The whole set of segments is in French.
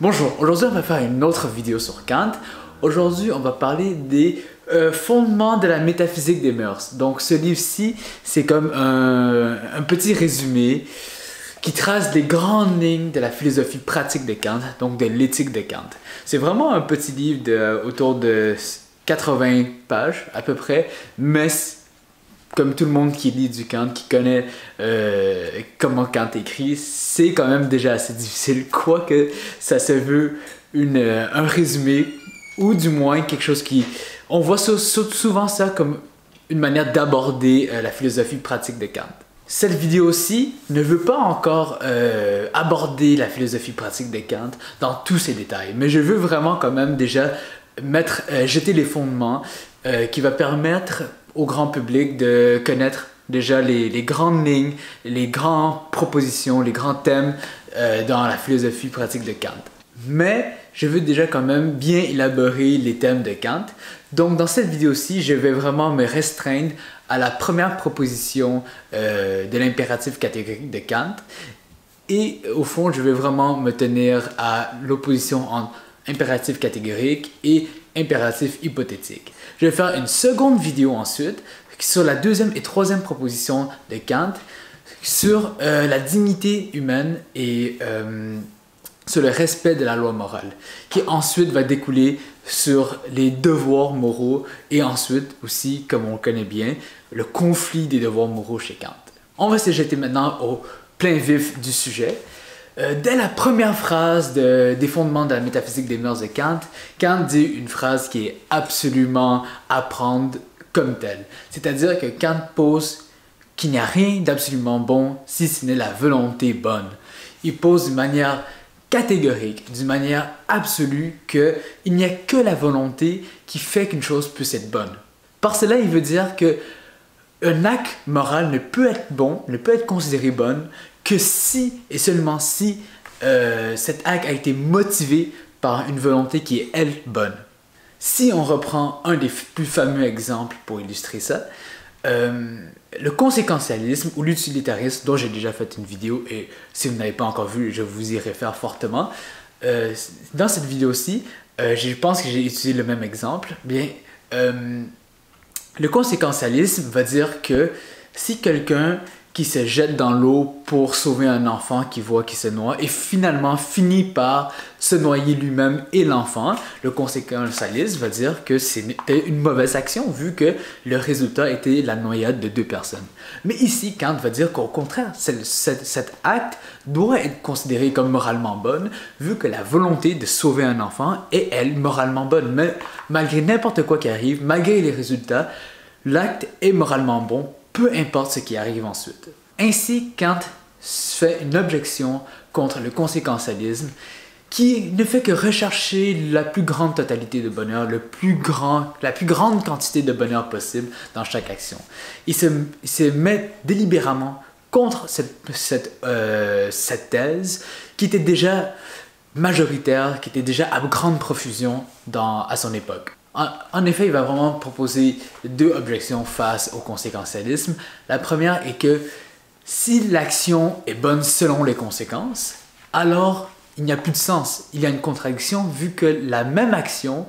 Bonjour, aujourd'hui on va faire une autre vidéo sur Kant. Aujourd'hui on va parler des fondements de la métaphysique des mœurs. Donc ce livre-ci, c'est comme un petit résumé qui trace les grandes lignes de la philosophie pratique de Kant, donc de l'éthique de Kant. C'est vraiment un petit livre autour de 80 pages à peu près, mais comme tout le monde qui lit du Kant, qui connaît comment Kant écrit, c'est quand même déjà assez difficile, quoique ça se veut un résumé, ou du moins quelque chose qui... On voit souvent ça comme une manière d'aborder la philosophie pratique de Kant. Cette vidéo-ci ne veut pas encore aborder la philosophie pratique de Kant dans tous ses détails, mais je veux vraiment quand même déjà jeter les fondements qui va permettre au grand public de connaître déjà les grandes lignes, les grandes propositions, les grands thèmes dans la philosophie pratique de Kant. Mais je veux déjà quand même bien élaborer les thèmes de Kant. Donc dans cette vidéo-ci, je vais vraiment me restreindre à la première proposition de l'impératif catégorique de Kant. Et au fond, je vais vraiment me tenir à l'opposition entre impératif catégorique et impératif hypothétique. Je vais faire une seconde vidéo ensuite sur la deuxième et troisième proposition de Kant, sur la dignité humaine et sur le respect de la loi morale, qui ensuite va découler sur les devoirs moraux et ensuite aussi, comme on le connaît bien, le conflit des devoirs moraux chez Kant. On va se jeter maintenant au plein vif du sujet. Dès la première phrase des fondements de la métaphysique des mœurs de Kant, Kant dit une phrase qui est absolument à prendre comme telle. C'est-à-dire que Kant pose qu'il n'y a rien d'absolument bon si ce n'est la volonté bonne. Il pose d'une manière catégorique, d'une manière absolue, qu'il n'y a que la volonté qui fait qu'une chose puisse être bonne. Par cela, il veut dire que un acte moral ne peut être bon, ne peut être considéré bon, que si et seulement si cet acte a été motivé par une volonté qui est, elle, bonne. Si on reprend un des plus fameux exemples pour illustrer ça, le conséquentialisme ou l'utilitarisme, dont j'ai déjà fait une vidéo, et si vous n'avez pas encore vu, je vous y réfère fortement. Dans cette vidéo-ci, je pense que j'ai utilisé le même exemple. Bien, le conséquentialisme va dire que si quelqu'un qui se jette dans l'eau pour sauver un enfant qui voit qu'il se noie et finalement finit par se noyer lui-même et l'enfant, le conséquentialisme va dire que c'était une mauvaise action vu que le résultat était la noyade de deux personnes. Mais ici, Kant va dire qu'au contraire, cet acte doit être considéré comme moralement bonne vu que la volonté de sauver un enfant est, elle, moralement bonne. Mais malgré n'importe quoi qui arrive, malgré les résultats, l'acte est moralement bon, peu importe ce qui arrive ensuite. Ainsi, Kant fait une objection contre le conséquentialisme qui ne fait que rechercher la plus grande totalité de bonheur, la plus grande quantité de bonheur possible dans chaque action. Il se met délibérément contre cette thèse qui était déjà majoritaire, qui était déjà à grande profusion à son époque. En effet, il va vraiment proposer deux objections face au conséquentialisme. La première est que si l'action est bonne selon les conséquences, alors il n'y a plus de sens. Il y a une contradiction vu que la même action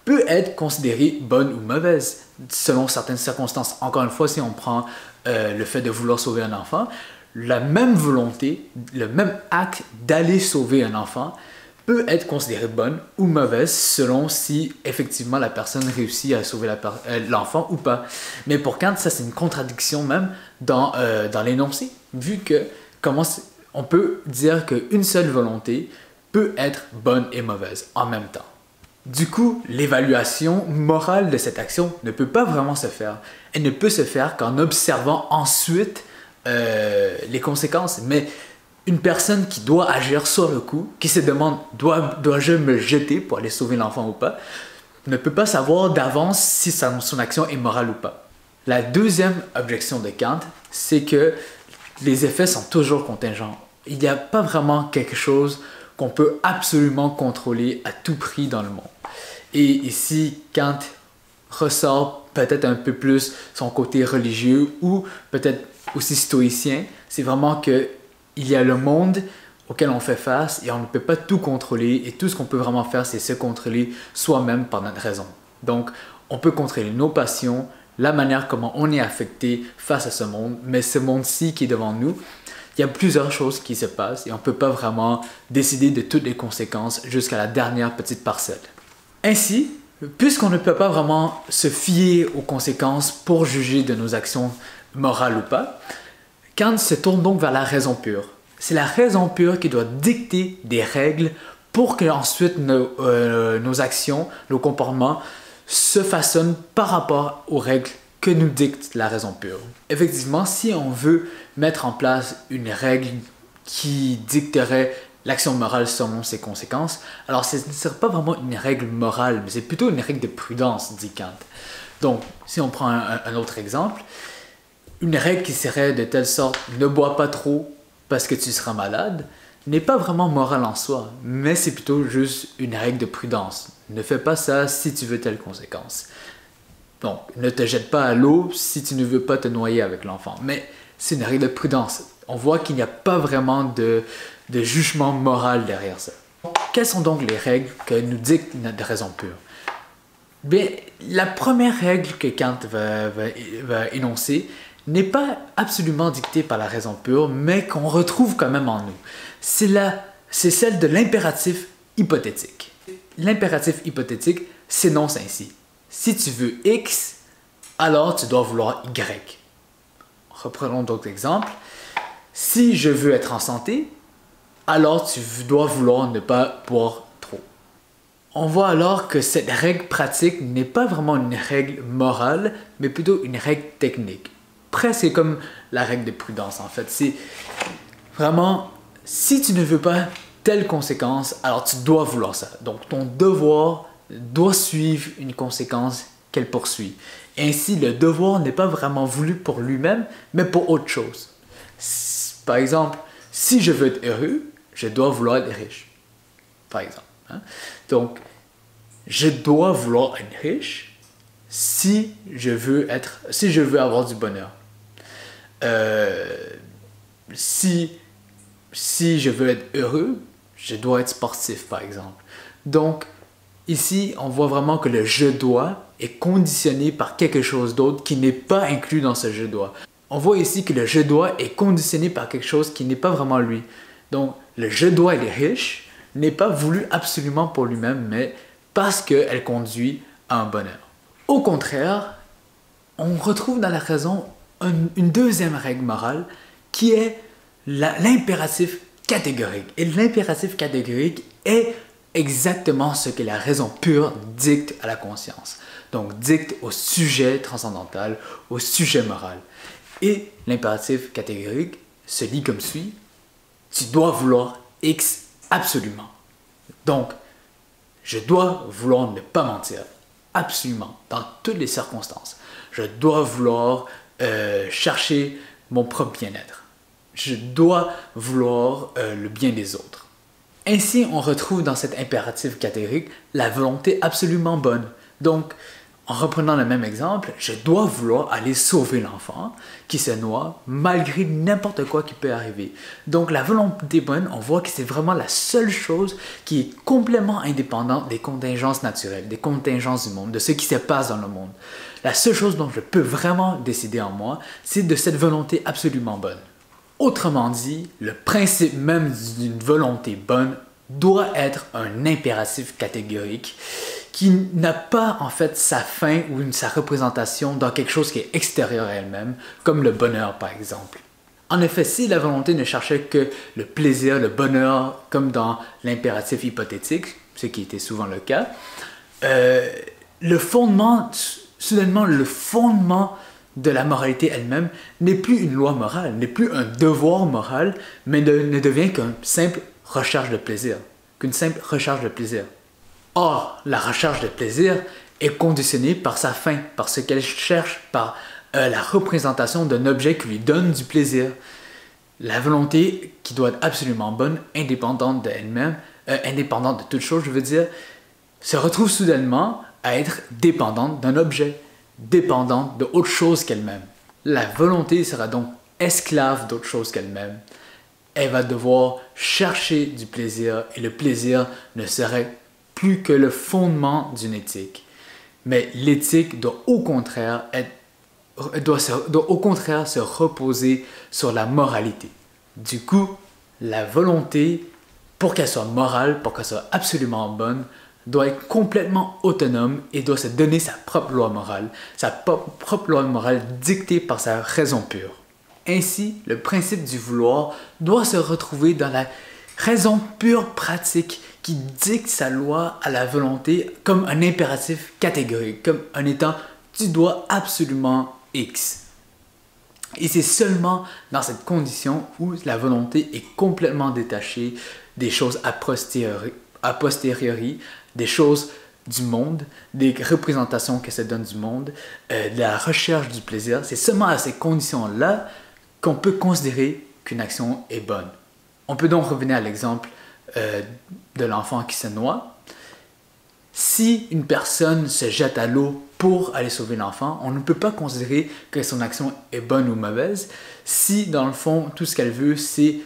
peut être considérée bonne ou mauvaise selon certaines circonstances. Encore une fois, si on prend le fait de vouloir sauver un enfant, la même volonté, le même acte d'aller sauver un enfant peut être considérée bonne ou mauvaise selon si effectivement la personne réussit à sauver l'enfant ou pas. Mais pour Kant, ça c'est une contradiction même dans l'énoncé, vu que on peut dire qu'une seule volonté peut être bonne et mauvaise en même temps. Du coup, l'évaluation morale de cette action ne peut pas vraiment se faire. Elle ne peut se faire qu'en observant ensuite les conséquences. Mais une personne qui doit agir sur le coup, qui se demande « dois-je me jeter pour aller sauver l'enfant ou pas ?» ne peut pas savoir d'avance si son action est morale ou pas. La deuxième objection de Kant, c'est que les effets sont toujours contingents. Il n'y a pas vraiment quelque chose qu'on peut absolument contrôler à tout prix dans le monde. Et ici, Kant ressort peut-être un peu plus son côté religieux ou peut-être aussi stoïcien. C'est vraiment que il y a le monde auxquelles on fait face et on ne peut pas tout contrôler et tout ce qu'on peut vraiment faire, c'est se contrôler soi-même par notre raison. Donc, on peut contrôler nos passions, la manière comment on est affecté face à ce monde, mais ce monde-ci qui est devant nous, il y a plusieurs choses qui se passent et on ne peut pas vraiment décider de toutes les conséquences jusqu'à la dernière petite parcelle. Ainsi, puisqu'on ne peut pas vraiment se fier aux conséquences pour juger de nos actions morales ou pas, Kant se tourne donc vers la raison pure. C'est la raison pure qui doit dicter des règles pour que ensuite nos actions, nos comportements se façonnent par rapport aux règles que nous dicte la raison pure. Effectivement, si on veut mettre en place une règle qui dicterait l'action morale selon ses conséquences, alors ce ne serait pas vraiment une règle morale, mais c'est plutôt une règle de prudence, dit Kant. Donc, si on prend un autre exemple, une règle qui serait de telle sorte « ne bois pas trop parce que tu seras malade » n'est pas vraiment morale en soi, mais c'est plutôt juste une règle de prudence. Ne fais pas ça si tu veux telle conséquence. Donc, ne te jette pas à l'eau si tu ne veux pas te noyer avec l'enfant. Mais c'est une règle de prudence. On voit qu'il n'y a pas vraiment de jugement moral derrière ça. Quelles sont donc les règles que nous dicte notre raison pure? Bien, la première règle que Kant va énoncer n'est pas absolument dictée par la raison pure, mais qu'on retrouve quand même en nous. C'est celle de l'impératif hypothétique. L'impératif hypothétique s'énonce ainsi. Si tu veux X, alors tu dois vouloir Y. Reprenons d'autres exemples. Si je veux être en santé, alors tu dois vouloir ne pas boire trop. On voit alors que cette règle pratique n'est pas vraiment une règle morale, mais plutôt une règle technique. Presque comme la règle de prudence en fait. C'est vraiment, si tu ne veux pas telle conséquence, alors tu dois vouloir ça. Donc ton devoir doit suivre une conséquence qu'elle poursuit. Ainsi, le devoir n'est pas vraiment voulu pour lui-même, mais pour autre chose. Par exemple, si je veux être heureux, je dois vouloir être riche. Par exemple. Hein? Donc, je dois vouloir être riche si je veux avoir du bonheur. Si je veux être heureux, je dois être sportif, par exemple. Donc, ici, on voit vraiment que le « je dois » est conditionné par quelque chose d'autre qui n'est pas inclus dans ce « je dois ». On voit ici que le « je dois » est conditionné par quelque chose qui n'est pas vraiment lui. Donc, le « je dois être riche » n'est pas voulu absolument pour lui-même, mais parce qu'elle conduit à un bonheur. Au contraire, on retrouve dans la raison une deuxième règle morale qui est l'impératif catégorique. Et l'impératif catégorique est exactement ce que la raison pure dicte à la conscience. Donc, dicte au sujet transcendantal, au sujet moral. Et l'impératif catégorique se lit comme suit. Tu dois vouloir X absolument. Donc, je dois vouloir ne pas mentir. Absolument. Dans toutes les circonstances. Je dois vouloir chercher mon propre bien-être. Je dois vouloir le bien des autres. Ainsi, on retrouve dans cet impératif catégorique la volonté absolument bonne. Donc, en reprenant le même exemple, je dois vouloir aller sauver l'enfant qui se noie malgré n'importe quoi qui peut arriver. Donc, la volonté bonne, on voit que c'est vraiment la seule chose qui est complètement indépendante des contingences naturelles, des contingences du monde, de ce qui se passe dans le monde. La seule chose dont je peux vraiment décider en moi, c'est de cette volonté absolument bonne. Autrement dit, le principe même d'une volonté bonne doit être un impératif catégorique qui n'a pas en fait sa fin ou sa représentation dans quelque chose qui est extérieur à elle-même, comme le bonheur par exemple. En effet, si la volonté ne cherchait que le plaisir, le bonheur, comme dans l'impératif hypothétique, ce qui était souvent le cas, soudainement le fondement de la moralité elle-même n'est plus une loi morale, n'est plus un devoir moral, mais ne devient qu'une simple recherche de plaisir. Or, la recherche de plaisir est conditionnée par sa fin, par ce qu'elle cherche, par la représentation d'un objet qui lui donne du plaisir. La volonté, qui doit être absolument bonne, indépendante d'elle-même, indépendante de toute chose, je veux dire, se retrouve soudainement à être dépendante d'un objet, dépendante d'autre chose qu'elle-même. La volonté sera donc esclave d'autre chose qu'elle-même. elle va devoir chercher du plaisir et le plaisir ne serait plus que le fondement d'une éthique. Mais l'éthique doit au contraire se reposer sur la moralité. Du coup, la volonté, pour qu'elle soit morale, pour qu'elle soit absolument bonne, doit être complètement autonome et doit se donner sa propre loi morale dictée par sa raison pure. Ainsi, le principe du vouloir doit se retrouver dans la raison pure pratique qui dicte sa loi à la volonté comme un impératif catégorique, comme un étant « tu dois absolument X ». Et c'est seulement dans cette condition où la volonté est complètement détachée des choses a posteriori, des choses du monde, des représentations que ça donne du monde, de la recherche du plaisir. C'est seulement à ces conditions-là qu'on peut considérer qu'une action est bonne. On peut donc revenir à l'exemple de l'enfant qui se noie. Si une personne se jette à l'eau pour aller sauver l'enfant, on ne peut pas considérer que son action est bonne ou mauvaise si, dans le fond, tout ce qu'elle veut, c'est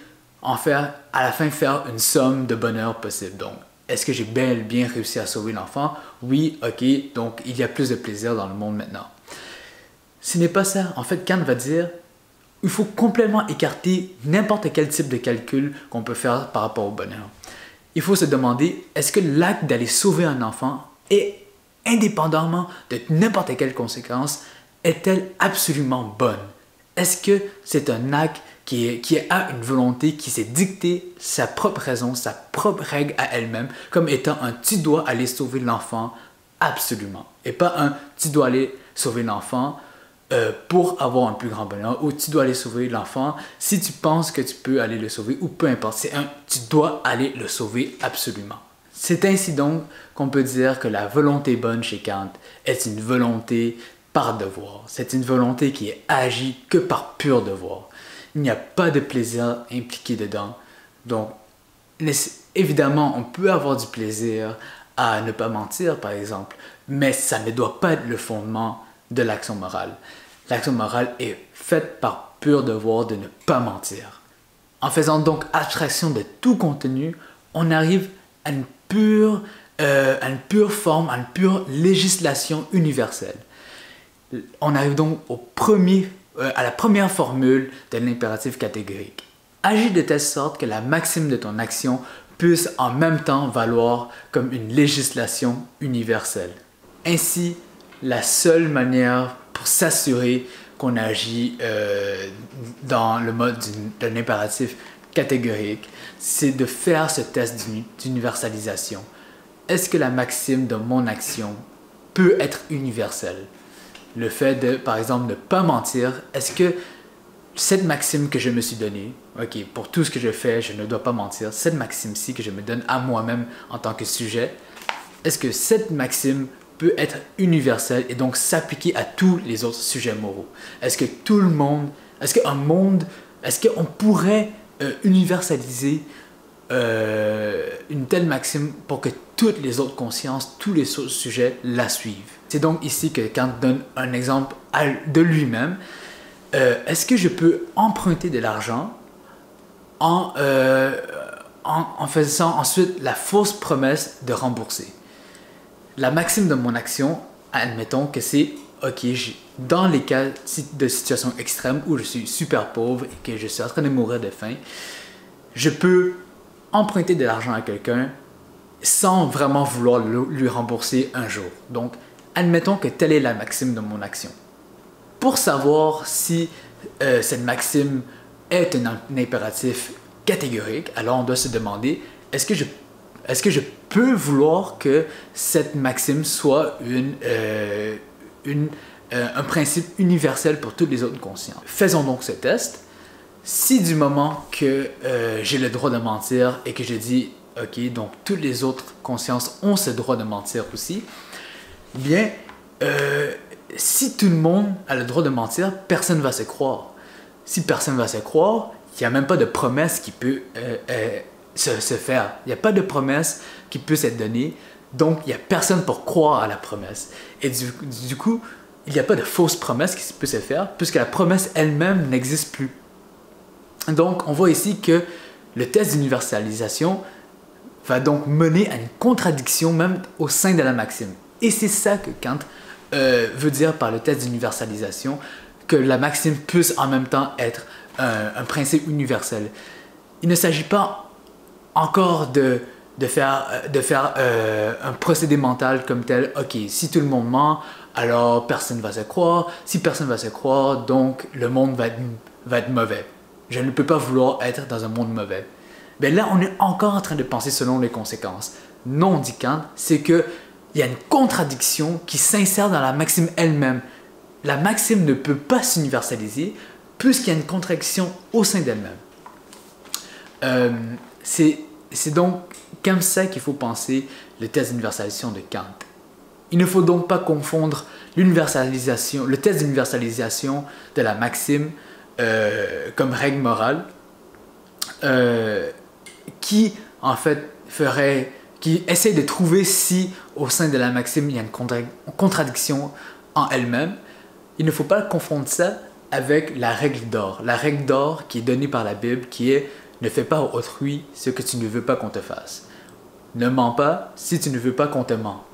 à la fin faire une somme de bonheur possible. Donc, est-ce que j'ai bel et bien réussi à sauver l'enfant? Oui, ok, donc il y a plus de plaisir dans le monde maintenant. Ce n'est pas ça. En fait, Kant va dire il faut complètement écarter n'importe quel type de calcul qu'on peut faire par rapport au bonheur. Il faut se demander, est-ce que l'acte d'aller sauver un enfant est, indépendamment de n'importe quelle conséquence, est-elle absolument bonne? Est-ce que c'est un acte qui a une volonté qui s'est dicté sa propre raison, sa propre règle à elle-même, comme étant un « tu dois aller sauver l'enfant absolument » et pas un « tu dois aller sauver l'enfant » pour avoir un plus grand bonheur, ou tu dois aller sauver l'enfant si tu penses que tu peux aller le sauver, ou peu importe, c'est un tu dois aller le sauver absolument. C'est ainsi donc qu'on peut dire que la volonté bonne chez Kant est une volonté par devoir. C'est une volonté qui est agie que par pur devoir. Il n'y a pas de plaisir impliqué dedans. Donc, évidemment, on peut avoir du plaisir à ne pas mentir, par exemple, mais ça ne doit pas être le fondement de l'action morale. L'action morale est faite par pur devoir de ne pas mentir. En faisant donc abstraction de tout contenu, on arrive à une pure forme, à une pure législation universelle. On arrive donc à la première formule de l'impératif catégorique. Agis de telle sorte que la maxime de ton action puisse en même temps valoir comme une législation universelle. Ainsi, la seule manière pour s'assurer qu'on agit dans le mode d'un impératif catégorique, c'est de faire ce test d'universalisation. Est-ce que la maxime de mon action peut être universelle? Le fait de, par exemple, ne pas mentir, est-ce que cette maxime que je me suis donnée, ok, pour tout ce que je fais, je ne dois pas mentir, cette maxime-ci que je me donne à moi-même en tant que sujet, est-ce que cette maxime peut être universelle et donc s'appliquer à tous les autres sujets moraux? Est-ce que tout le monde, est-ce qu'on pourrait universaliser une telle maxime pour que toutes les autres consciences, tous les autres sujets la suivent? C'est donc ici que Kant donne un exemple de lui-même. Est-ce que je peux emprunter de l'argent en faisant ensuite la fausse promesse de rembourser? La maxime de mon action, admettons que c'est ok, dans les cas de situation extrême où je suis super pauvre et que je suis en train de mourir de faim, je peux emprunter de l'argent à quelqu'un sans vraiment vouloir lui rembourser un jour. Donc, admettons que telle est la maxime de mon action. Pour savoir si cette maxime est un impératif catégorique, alors on doit se demander, est-ce que je peux vouloir que cette maxime soit un principe universel pour toutes les autres consciences? Faisons donc ce test. Si du moment que j'ai le droit de mentir et que je dis « Ok, donc toutes les autres consciences ont ce droit de mentir aussi », bien, si tout le monde a le droit de mentir, personne ne va se croire. Si personne ne va se croire, il n'y a même pas de promesse qui peut se faire. Il n'y a pas de promesse qui peut s'être donnée, donc il n'y a personne pour croire à la promesse. Et du coup, il n'y a pas de fausse promesse qui peut se faire, puisque la promesse elle-même n'existe plus. Donc, on voit ici que le test d'universalisation va donc mener à une contradiction même au sein de la maxime. Et c'est ça que Kant veut dire par le test d'universalisation, que la maxime puisse en même temps être un principe universel. Il ne s'agit pas encore de faire un procédé mental comme tel. Ok, si tout le monde ment, alors personne ne va se croire. Si personne ne va se croire, donc le monde va être mauvais. Je ne peux pas vouloir être dans un monde mauvais. Mais là, on est encore en train de penser selon les conséquences. Non, dit Kant, c'est qu'il y a une contradiction qui s'insère dans la maxime elle-même. La maxime ne peut pas s'universaliser puisqu'il y a une contradiction au sein d'elle-même. C'est donc comme ça qu'il faut penser le test d'universalisation de Kant. Il ne faut donc pas confondre le test d'universalisation de la maxime comme règle morale, qui en fait qui essaie de trouver si au sein de la maxime il y a une contradiction en elle-même. Il ne faut pas confondre ça avec la règle d'or. La règle d'or qui est donnée par la Bible, qui est « Ne fais pas à autrui ce que tu ne veux pas qu'on te fasse. Ne mens pas si tu ne veux pas qu'on te mente. »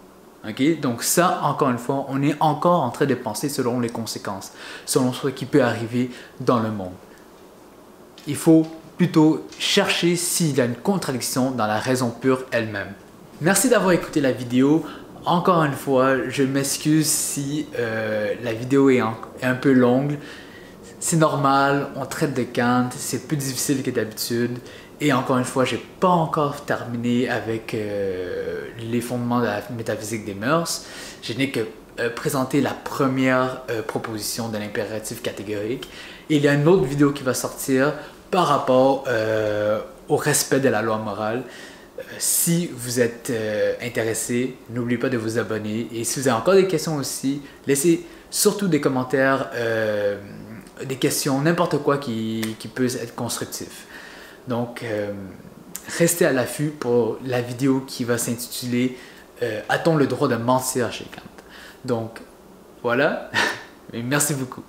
Okay? Donc ça, encore une fois, on est encore en train de penser selon les conséquences, selon ce qui peut arriver dans le monde. Il faut plutôt chercher s'il y a une contradiction dans la raison pure elle-même. Merci d'avoir écouté la vidéo. Encore une fois, je m'excuse si la vidéo est un peu longue. C'est normal, on traite de Kant, c'est plus difficile que d'habitude. Et encore une fois, je n'ai pas encore terminé avec les fondements de la métaphysique des mœurs. Je n'ai que présenté la première proposition de l'impératif catégorique. Et il y a une autre vidéo qui va sortir par rapport au respect de la loi morale. Si vous êtes intéressé, n'oubliez pas de vous abonner. Et si vous avez encore des questions aussi, laissez surtout des commentaires, des questions, n'importe quoi qui peut être constructif. Donc, restez à l'affût pour la vidéo qui va s'intituler « A-t-on le droit de mentir chez Kant ?» Donc, voilà. Merci beaucoup.